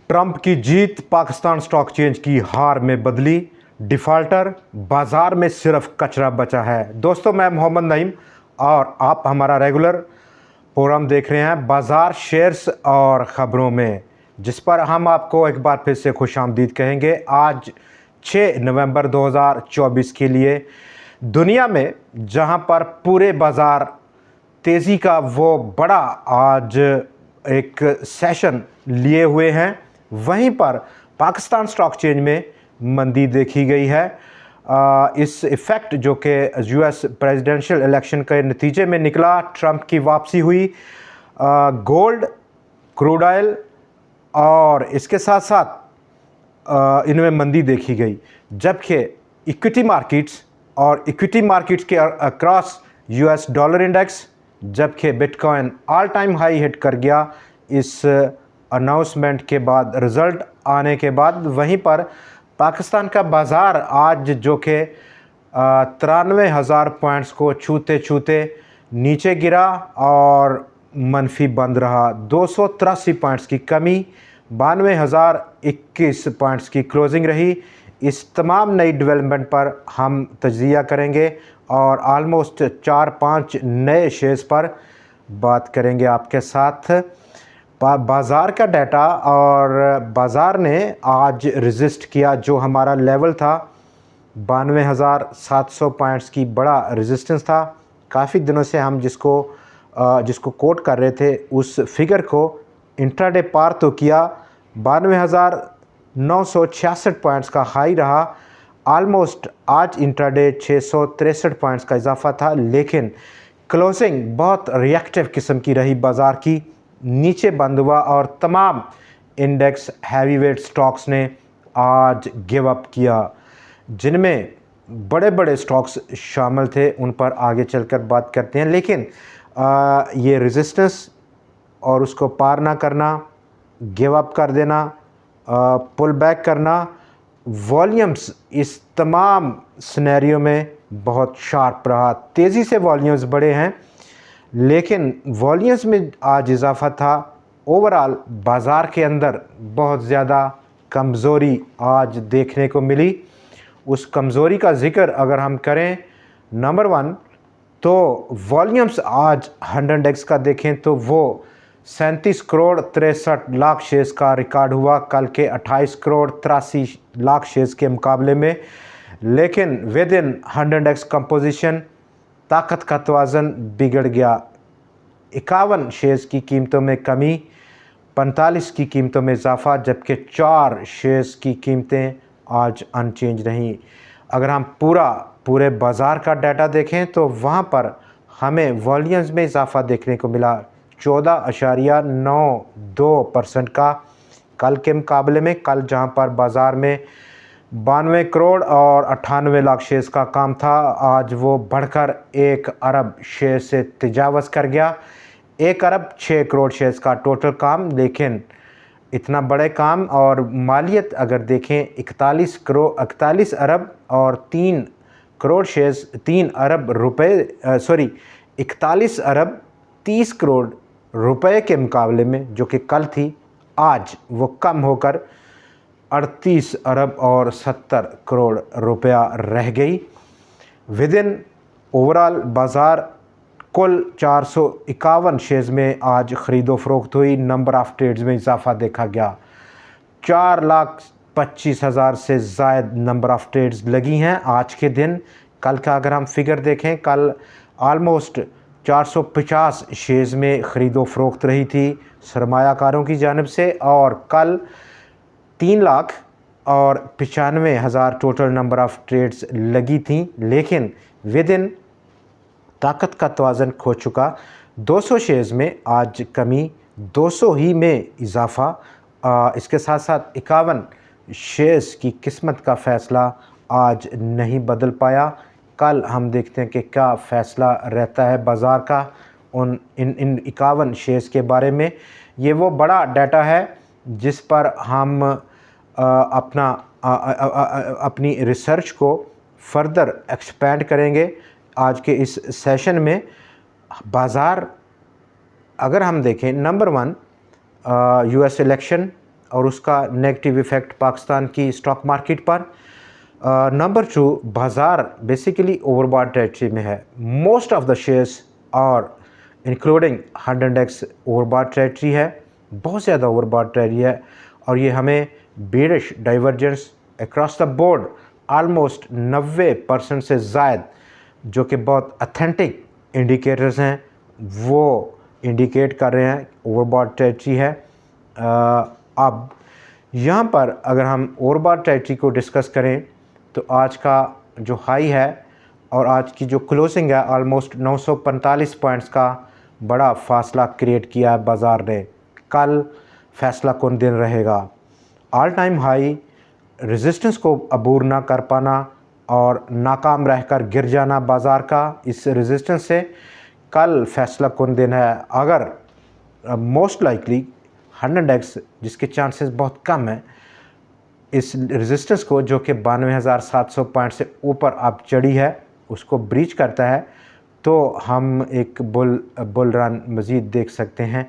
Trump की जीत Pakistan stock exchange की हार में बदली। डिफ़ॉल्टर बाज़ार में सिर्फ कचरा बचा है। दोस्तों, मैं मोहम्मद नईम और आप हमारा रेगुलर प्रोग्राम देख रहे हैं बाज़ार शेयर्स और ख़बरों में, जिस पर हम आपको एक बार फिर से खुशामदीद कहेंगे। आज 6 नवंबर 2024 के लिए दुनिया में जहां पर पूरे बाज़ार तेज़ी का वो बड़ा आज एक सेशन लिए हुए हैं, वहीं पर पाकिस्तान स्टॉक एक्सचेंज में मंदी देखी गई है। इस इफ़ेक्ट जो कि यूएस प्रेसिडेंशियल इलेक्शन के नतीजे में निकला, ट्रंप की वापसी हुई, गोल्ड, क्रूड ऑयल और इसके साथ साथ इनमें मंदी देखी गई। जबकि इक्विटी मार्केट्स के अक्रॉस यूएस डॉलर इंडेक्स, जबकि bitcoin all time high hit कर गया इस अनाउंसमेंट के बाद, रिज़ल्ट आने के बाद। वहीं पर पाकिस्तान का बाज़ार आज जो कि 93,000 पॉइंट्स को छूते छूते नीचे गिरा और मनफी बंद रहा। 283 पॉइंट्स की कमी, 92,021 पॉइंट्स की क्लोजिंग रही। इस तमाम नई डेवलपमेंट पर हम तज्ज़िया करेंगे और आलमोस्ट 4-5 नए शेयर्स पर बात करेंगे आपके साथ। बाज़ार का डाटा, और बाज़ार ने आज रेजिस्ट किया जो हमारा लेवल था 92,700 पॉइंट्स की, बड़ा रेजिस्टेंस था। काफ़ी दिनों से हम जिसको कोट कर रहे थे उस फिगर को इंट्राडे पार तो किया। 92,966 पॉइंट्स का हाई रहा। आलमोस्ट आज इंट्राडे 663 पॉइंट्स का इजाफा था, लेकिन क्लोजिंग बहुत रिएक्टिव किस्म की रही बाज़ार की, नीचे बंद हुआ और तमाम इंडेक्स हैवीवेट स्टॉक्स ने आज गिव अप किया। जिनमें बड़े बड़े स्टॉक्स शामिल थे, उन पर आगे चलकर बात करते हैं। लेकिन ये रेजिस्टेंस और उसको पार ना करना, गिव अप कर देना, पुल बैक करना, वॉल्यूम्स इस तमाम सिनेरियो में बहुत शार्प रहा। तेज़ी से वॉल्यूम्स बढ़े हैं, लेकिन वॉल्यूम्स में आज इजाफा था। ओवरऑल बाज़ार के अंदर बहुत ज़्यादा कमज़ोरी आज देखने को मिली। उस कमज़ोरी का ज़िक्र अगर हम करें, नंबर 1 तो वॉल्यूम्स आज 100 इंडेक्स का देखें तो वो 37 करोड़ 63 लाख शेयर्स का रिकॉर्ड हुआ, कल के 28 करोड़ 83 लाख शेयर्स के मुकाबले में। लेकिन विद इन 100 इंडेक्स कंपोजिशन ताकत का तवाज़न बिगड़ गया। 51 शेयर्स की कीमतों में कमी, 45 की कीमतों में इजाफा, जबकि 4 शेयर्स की कीमतें आज अनचेंज रहीं। अगर हम पूरे बाज़ार का डाटा देखें तो वहाँ पर हमें वॉल्यूम्स में इजाफा देखने को मिला 14.92% का कल के मुकाबले में। कल जहाँ पर बाज़ार में 92 करोड़ और 98 लाख शेयर्स का काम था, आज वो बढ़कर 1 अरब शेयर से तजावज़ कर गया। 1 अरब 6 करोड़ शेयर्स का टोटल काम। लेकिन इतना बड़े काम और मालियत अगर देखें, 41 अरब और 3 करोड़ शेयर्स, 3 अरब रुपए, 41 अरब 30 करोड़ रुपए के मुकाबले में जो कि कल थी, आज वो कम होकर 38 अरब और 70 करोड़ रुपया रह गई। विद इन ओवरऑल बाज़ार कुल 451 शेयर्स में आज ख़रीदो फ़रोख्त हुई। नंबर ऑफ़ ट्रेड्स में इजाफा देखा गया। 4,25,000 से ज़ायद नंबर ऑफ़ ट्रेड्स लगी हैं आज के दिन। कल का अगर हम फिगर देखें, कल आलमोस्ट 450 शेयर्स में ख़रीदो फ़रोख्त रही थी सरमायाकारों की जानिब से, और कल 3,95,000 टोटल नंबर ऑफ़ ट्रेड्स लगी थी। लेकिन विद इन ताकत का तवाज़न खो चुका। 200 शेयर्स में आज कमी, 200 ही में इजाफा। इसके साथ साथ 51 शेयर्स की किस्मत का फ़ैसला आज नहीं बदल पाया। कल हम देखते हैं कि क्या फ़ैसला रहता है बाज़ार का इन 51 शेयर्स के बारे में। ये वो बड़ा डाटा है जिस पर हम अपनी रिसर्च को फर्दर एक्सपेंड करेंगे आज के इस सेशन में। बाज़ार अगर हम देखें, नंबर 1 यूएस इलेक्शन और उसका नेगेटिव इफ़ेक्ट पाकिस्तान की स्टॉक मार्केट पर। नंबर 2, बाज़ार बेसिकली ओवरबॉट टेरिटरी में है। मोस्ट ऑफ द शेयर्स और इंक्लूडिंग 100x ओवरबॉट टेरिटरी है, बहुत ज़्यादा ओवरबॉट टेरिटरी है, और ये हमें bearish divergence across the board almost 90% से ज़ायद, जो कि बहुत अथेंटिक इंडिकेटर्स हैं, वो इंडिकेट कर रहे हैं ओवरबॉट टेरिटरी है। अब यहाँ पर अगर हम ओवरबॉट टेरिटरी को डिस्कस करें तो आज का जो हाई है और आज की जो क्लोजिंग है ऑलमोस्ट 945 पॉइंट्स का बड़ा फासला क्रिएट किया है बाज़ार ने। कल फैसला कौन दिन रहेगा। ऑल टाइम हाई रेजिस्टेंस को अबूर ना कर पाना और नाकाम रहकर गिर जाना बाज़ार का, इस रेजिस्टेंस से कल फैसला कौन दिन है। अगर मोस्ट लाइकली 100x, जिसके चांसेस बहुत कम हैं, इस रेजिस्टेंस को जो कि 92,700 पॉइंट से ऊपर अब चढ़ी है उसको ब्रीच करता है तो हम एक बुल रन मज़ीद देख सकते हैं।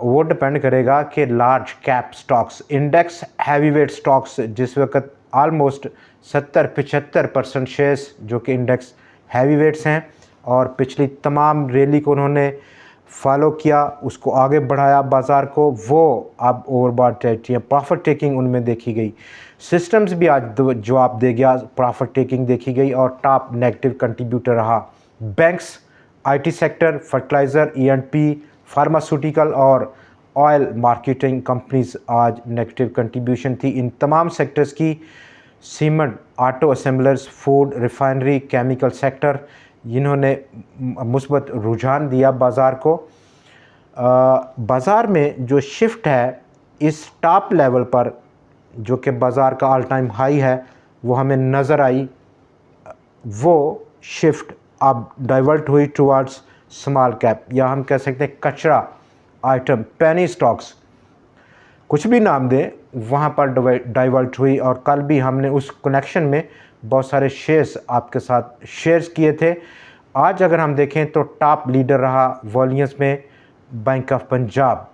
वो डिपेंड करेगा कि large cap stocks, index heavyweight stocks, जिस वक्त आलमोस्ट 70-75% शेयर्स जो कि इंडेक्स हैवीवेट्स हैं और पिछली तमाम रैली को उन्होंने फॉलो किया, उसको आगे बढ़ाया बाज़ार को, वो अब ओवरबॉट टेरिटरी है। प्रॉफिट टेकिंग उनमें देखी गई, सिस्टम्स भी आज जवाब दे गया, प्रॉफिट टेकिंग देखी गई और टॉप नेगेटिव कंट्रीब्यूटर रहा banks, IT sector, fertiliser, ENP, pharmaceutical और ऑयल मार्केटिंग कंपनीज आज नेगेटिव कंट्रीब्यूशन थी। इन तमाम सेक्टर्स की cement, auto assemblers, food, refinery, chemical sector, इन्होंने मुस्बत रुझान दिया बाज़ार को। बाज़ार में जो शिफ्ट है इस टॉप लेवल पर जो कि बाज़ार का ऑल टाइम हाई है वो हमें नज़र आई, वो शिफ्ट अब डाइवर्ट हुई टुवर्ड्स स्मॉल कैप, या हम कह सकते हैं कचरा आइटम, पेनी स्टॉक्स, कुछ भी नाम दें, वहाँ पर डाइवर्ट हुई। और कल भी हमने उस कनेक्शन में बहुत सारे शेयर्स आपके साथ शेयर्स किए थे। आज अगर हम देखें तो टॉप लीडर रहा वॉल्यूम्स में bank of Punjab,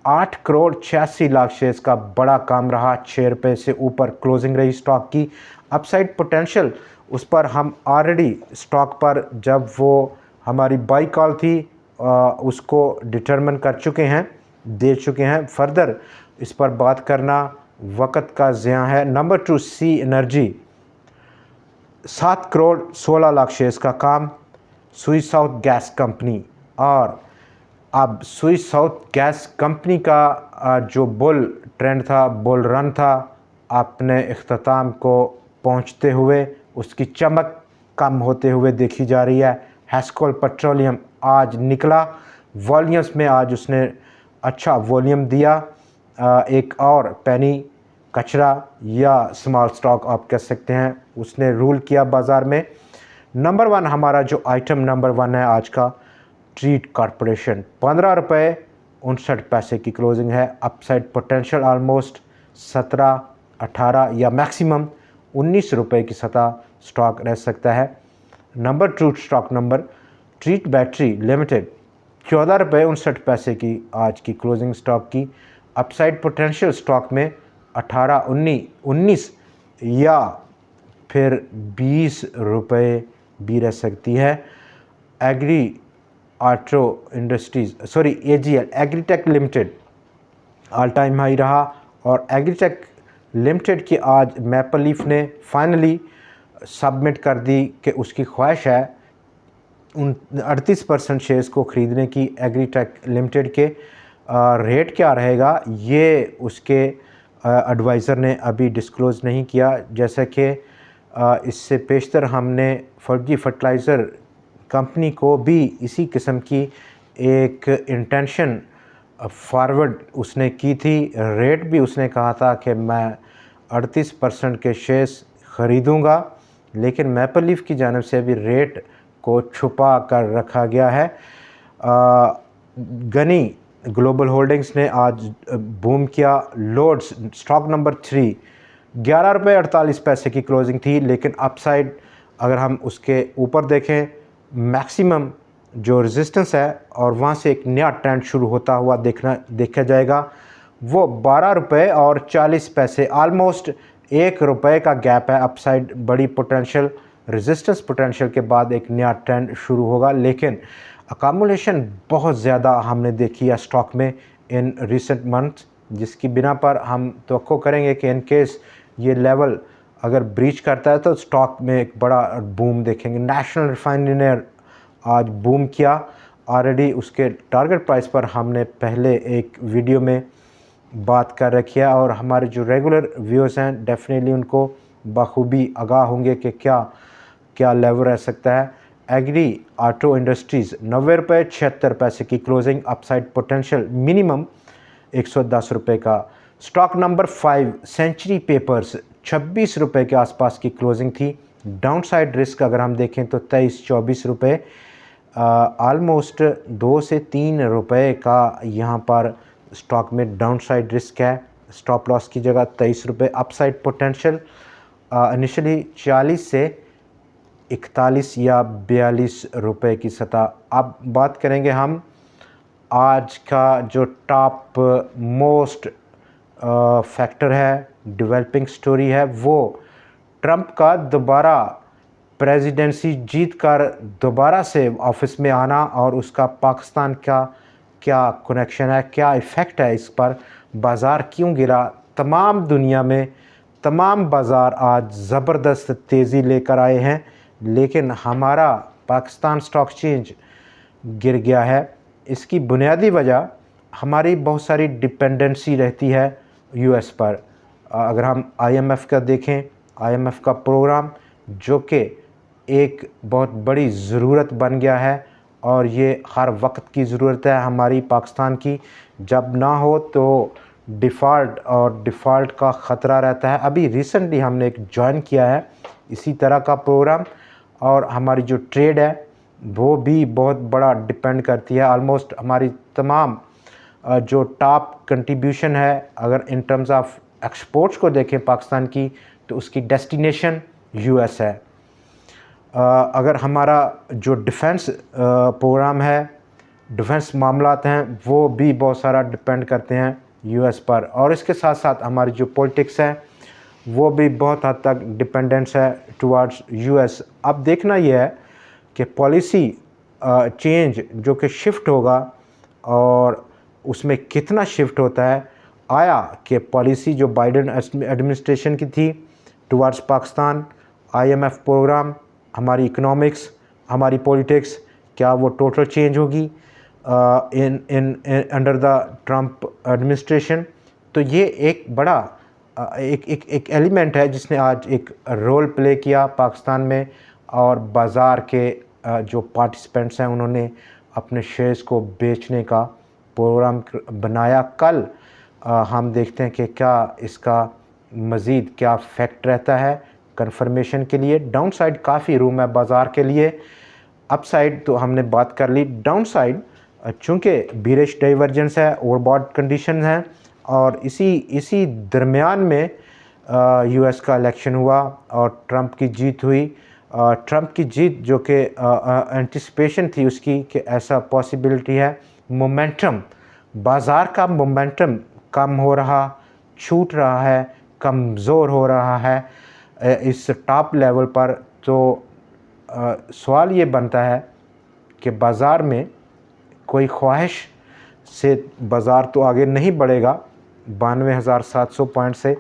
8 crore 86 lakh shares का बड़ा काम रहा, 6 रुपये से ऊपर क्लोजिंग रही स्टॉक की। अपसाइड पोटेंशियल उस पर हम ऑलरेडी स्टॉक पर जब वो हमारी बाई कॉल थी उसको डिटरमिन कर चुके हैं, दे चुके हैं। फर्दर इस पर बात करना वक़्त का ज़िया है। नंबर 2, सी एनर्जी, 7 करोड़ 16 लाख शेयर्स का काम, स्विस साउथ गैस कंपनी। और अब स्विस साउथ गैस कंपनी का जो बुल ट्रेंड था, बुल रन था, अपने इख्तिताम को पहुंचते हुए उसकी चमक कम होते हुए देखी जा रही है। हेस्कोल पेट्रोलियम आज निकला वॉल्यूम्स में, आज उसने अच्छा वॉल्यूम दिया। एक और पेनी कचरा या स्मॉल स्टॉक आप कह सकते हैं, उसने रूल किया बाज़ार में। नंबर 1 हमारा जो आइटम नंबर 1 है आज का, ट्रीट कॉरपोरेशन, 15 रुपये 59 पैसे की क्लोजिंग है। अपसाइड पोटेंशियल ऑलमोस्ट 17-18 या मैक्सिमम 19 रुपये की सतह स्टॉक रह सकता है। Number 2 stock number treat battery limited, 14 रुपये 59 पैसे की आज की क्लोजिंग स्टॉक की। अपसाइड पोटेंशियल स्टॉक में 18-19 या फिर 20 रुपये भी रह सकती है। Agri auto industries AGL agritech limited all time high रहा और एग्रीटेक लिमिटेड की आज मैपल लीफ ने फाइनली सबमिट कर दी कि उसकी ख्वाहिश है 38% शेयर्स को ख़रीदने की। एग्रीटेक लिमिटेड के रेट क्या रहेगा ये उसके एडवाइज़र ने अभी डिस्क्लोज़ नहीं किया। जैसा कि इससे पेशतर हमने फर्जी फर्टिलाइज़र कंपनी को भी इसी किस्म की एक इंटेंशन फॉरवर्ड उसने की थी। रेट भी उसने कहा था कि मैं 38% के शेयर्स ख़रीदूँगा, लेकिन मैपल लीफ की जानिब से भी रेट को छुपा कर रखा गया है। गनी ग्लोबल होल्डिंग्स ने आज बूम किया। लोड्स स्टॉक नंबर 3, 11 रुपये 48 पैसे की क्लोजिंग थी, लेकिन अपसाइड अगर हम उसके ऊपर देखें, मैक्सिमम जो रेजिस्टेंस है और वहाँ से एक नया ट्रेंड शुरू होता हुआ देखा जाएगा, वो 12 रुपये और 40 पैसे, ऑलमोस्ट 1 रुपये का गैप है। अपसाइड बड़ी पोटेंशियल, रेजिस्टेंस पोटेंशियल के बाद एक नया ट्रेंड शुरू होगा, लेकिन अकामुलेशन बहुत ज़्यादा हमने देखी है स्टॉक में इन रिसेंट मंथ, जिसकी बिना पर हम तवक्को करेंगे कि इन केस ये लेवल अगर ब्रीच करता है तो स्टॉक में एक बड़ा बूम देखेंगे। नेशनल रिफाइनरी ने आज बूम किया, ऑलरेडी उसके टारगेट प्राइस पर हमने पहले एक वीडियो में बात कर रखी है, और हमारे जो रेगुलर व्यूअर्स हैं डेफिनेटली उनको बखूबी आगाह होंगे कि क्या क्या लेवल रह सकता है। एग्री ऑटो इंडस्ट्रीज़ 90 रुपये 76 पैसे की क्लोजिंग, अपसाइड पोटेंशियल मिनिमम 110 रुपये का। स्टॉक नंबर 5 सेंचुरी पेपर्स 26 रुपये के आसपास की क्लोजिंग थी। डाउनसाइड रिस्क अगर हम देखें तो 23-24 रुपये, ऑलमोस्ट 2 से 3 रुपये का यहाँ पर स्टॉक में डाउनसाइड रिस्क है। स्टॉप लॉस की जगह 23 रुपये। अपसाइड पोटेंशियल इनिशियली 40 से 41 या 42 रुपये की सतह। अब बात करेंगे हम आज का जो टॉप मोस्ट फैक्टर है, डेवलपिंग स्टोरी है, वो ट्रंप का दोबारा प्रेसिडेंसी जीत कर दोबारा से ऑफिस में आना और उसका पाकिस्तान का क्या कनेक्शन है, क्या इफ़ेक्ट है इस पर, बाज़ार क्यों गिरा। तमाम दुनिया में तमाम बाज़ार आज ज़बरदस्त तेज़ी लेकर आए हैं, लेकिन हमारा पाकिस्तान स्टॉक एक्सचेंज गिर गया है। इसकी बुनियादी वजह हमारी बहुत सारी डिपेंडेंसी रहती है यूएस पर। अगर हम आईएमएफ का देखें, आईएमएफ का प्रोग्राम जो कि एक बहुत बड़ी ज़रूरत बन गया है, और ये हर वक्त की ज़रूरत है हमारी पाकिस्तान की। जब ना हो तो डिफ़ॉल्ट का ख़तरा रहता है। अभी रिसेंटली हमने एक ज्वाइन किया है इसी तरह का प्रोग्राम, और हमारी जो ट्रेड है वो भी बहुत बड़ा डिपेंड करती है। ऑलमोस्ट हमारी तमाम जो टॉप कंट्रीब्यूशन है, अगर इन टर्म्स ऑफ एक्सपोर्ट्स को देखें पाकिस्तान की, तो उसकी डेस्टिनेशन यूएस है। अगर हमारा जो डिफेंस प्रोग्राम है, डिफेंस मामलात हैं, वो भी बहुत सारा डिपेंड करते हैं यूएस पर, और इसके साथ साथ हमारी जो पॉलिटिक्स है वो भी बहुत हद तक डिपेंडेंस है टुवर्ड्स यूएस। अब देखना यह है कि पॉलिसी चेंज जो कि शिफ्ट होगा, और उसमें कितना शिफ्ट होता है। आया कि पॉलिसी जो बाइडेन एडमिनिस्ट्रेशन की थी टुवर्ड्स पाकिस्तान, आईएमएफ प्रोग्राम, हमारी इकोनॉमिक्स, हमारी पॉलिटिक्स, क्या वो टोटल चेंज होगी in under the Trump administration. तो ये एक बड़ा एक एलिमेंट है जिसने आज एक रोल प्ले किया पाकिस्तान में, और बाज़ार के जो पार्टिसिपेंट्स हैं उन्होंने अपने शेयर्स को बेचने का प्रोग्राम बनाया। कल हम देखते हैं कि क्या इसका मज़ीद क्या फैक्ट रहता है कंफर्मेशन के लिए। डाउन साइड काफ़ी रूम है बाज़ार के लिए, अप साइड तो हमने बात कर ली। डाउन साइड चूँकि बीरिश डाइवर्जेंस है, ओवरबॉट कंडीशन है, और इसी दरमियान में यूएस का इलेक्शन हुआ और ट्रंप की जीत हुई। ट्रंप की जीत जो कि एंटिसिपेशन थी उसकी कि ऐसा पॉसिबिलिटी है। मोमेंटम, बाज़ार का मोमेंटम कम हो रहा, छूट रहा है, कमज़ोर हो रहा है इस टॉप लेवल पर। तो सवाल ये बनता है कि बाज़ार में कोई ख्वाहिश से बाज़ार तो आगे नहीं बढ़ेगा 92,700 पॉइंट से।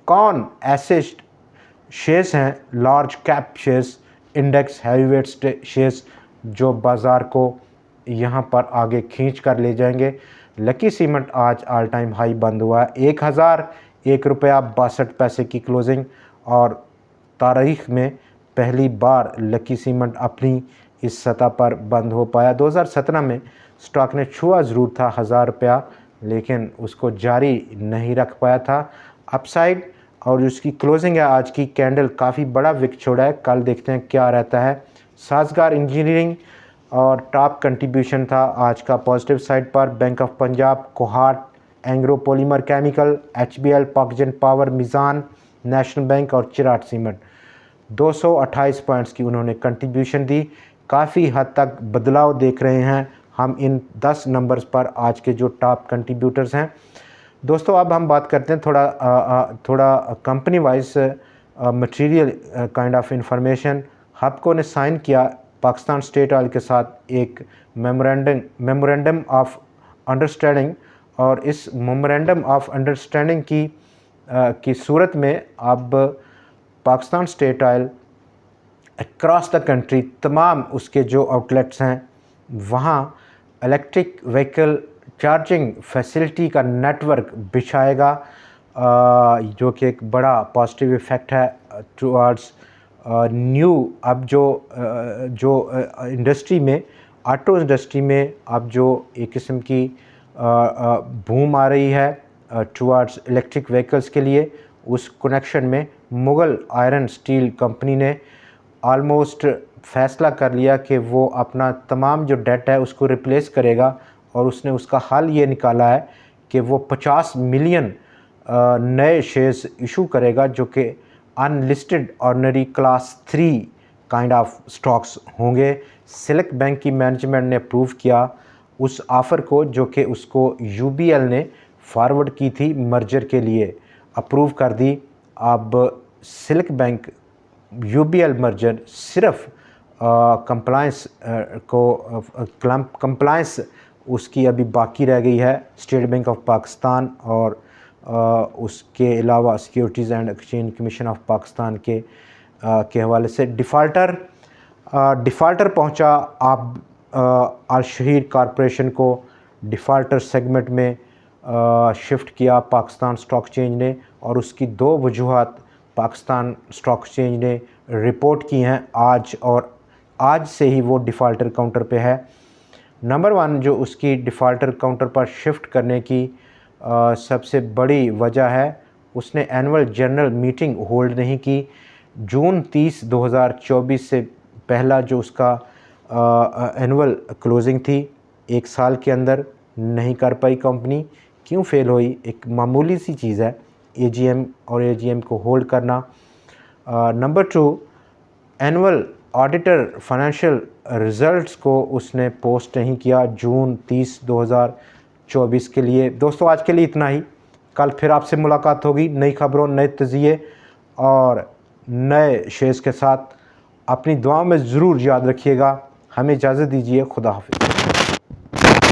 कौन ऐसे शेयर्स हैं, large cap shares, index heavyweight shares, जो बाज़ार को यहाँ पर आगे खींच कर ले जाएंगे। लकी सीमेंट आज ऑल टाइम हाई बंद हुआ है, 1,001 रुपया 62 पैसे की क्लोजिंग, और तारीख़ में पहली बार लकी सीमेंट अपनी इस सतह पर बंद हो पाया। 2017 में स्टॉक ने छुआ ज़रूर था 1,000 रुपया, लेकिन उसको जारी नहीं रख पाया था। अपसाइड और उसकी क्लोजिंग है आज की, कैंडल काफ़ी बड़ा विक छोड़ा है। कल देखते हैं क्या रहता है। साजगार इंजीनियरिंग और टॉप कंट्रीब्यूशन था आज का पॉजिटिव साइड पर। Bank of Punjab, Kohat, Engro polymer chemical, HBL, Pakgen power, Mizan, national bank और चिराट सीमेंट 228 पॉइंट्स की उन्होंने कंट्रीब्यूशन दी। काफ़ी हद तक बदलाव देख रहे हैं हम इन 10 नंबर्स पर आज के जो टॉप कंट्रीब्यूटर्स हैं। दोस्तों अब हम बात करते हैं थोड़ा company wise material kind of information. Hubco ने साइन किया पाकिस्तान स्टेट ऑयल के साथ एक मेमोरेंडम ऑफ अंडरस्टैंडिंग, और इस मेमोरेंडम ऑफ अंडरस्टैंडिंग की सूरत में अब Pakistan state oil across the country तमाम उसके जो आउटलेट्स हैं वहाँ इलेक्ट्रिक व्हीकल चार्जिंग फैसिलिटी का नेटवर्क बिछाएगा, जो कि एक बड़ा पॉजिटिव इफ़ेक्ट है टुवर्ड्स न्यू। अब जो इंडस्ट्री में, ऑटो इंडस्ट्री में अब जो एक किस्म की बूम आ रही है टुवर्ड्स इलेक्ट्रिक व्हीकल्स के लिए, उस कनेक्शन में मुगल आयरन स्टील कंपनी ने ऑलमोस्ट फ़ैसला कर लिया कि वो अपना तमाम जो डेट है उसको रिप्लेस करेगा, और उसने उसका हल ये निकाला है कि वो 50 मिलियन नए शेयर्स इशू करेगा, जो कि unlisted ordinary class 3 kind of stocks होंगे। सिलेक्ट बैंक की मैनेजमेंट ने अप्रूव किया उस ऑफ़र को, जो कि उसको यूबीएल ने फॉरवर्ड की थी मर्जर के लिए, अप्रूव कर दी। अब सिलेक्ट बैंक यूबीएल मर्जर सिर्फ कंप्लायंस कंप्लायंस उसकी अभी बाकी रह गई है स्टेट बैंक ऑफ पाकिस्तान और उसके अलावा securities and exchange commission of Pakistan के हवाले से। डिफ़ाल्टर पहुंचा। आप अल शहीर कॉरपोरेशन को डिफ़ाल्टर सेगमेंट में शिफ्ट किया पाकिस्तान स्टॉक एक्सचेंज ने, और उसकी 2 वजूहात पाकिस्तान स्टॉक एक्सचेंज ने रिपोर्ट की हैं आज, और आज से ही वो डिफ़ाल्टर काउंटर पे है। नंबर 1 जो उसकी डिफ़ाल्टर काउंटर पर शिफ्ट करने की सबसे बड़ी वजह है, उसने एनुअल जनरल मीटिंग होल्ड नहीं की। जून 30, 2024 से पहला जो उसका एनुअल क्लोजिंग थी 1 साल के अंदर नहीं कर पाई कंपनी। क्यों फेल हुई? एक मामूली सी चीज़ है, एजीएम और एजीएम को होल्ड करना। Number 2, annual auditor financial results को उसने पोस्ट नहीं किया जून 30, 2024 के लिए। दोस्तों आज के लिए इतना ही। कल फिर आपसे मुलाकात होगी नई खबरों, नए तज़िये और नए शेयर्स के साथ। अपनी दुआ में ज़रूर याद रखिएगा। हमें इजाज़त दीजिए। खुदा हाफ़िज़।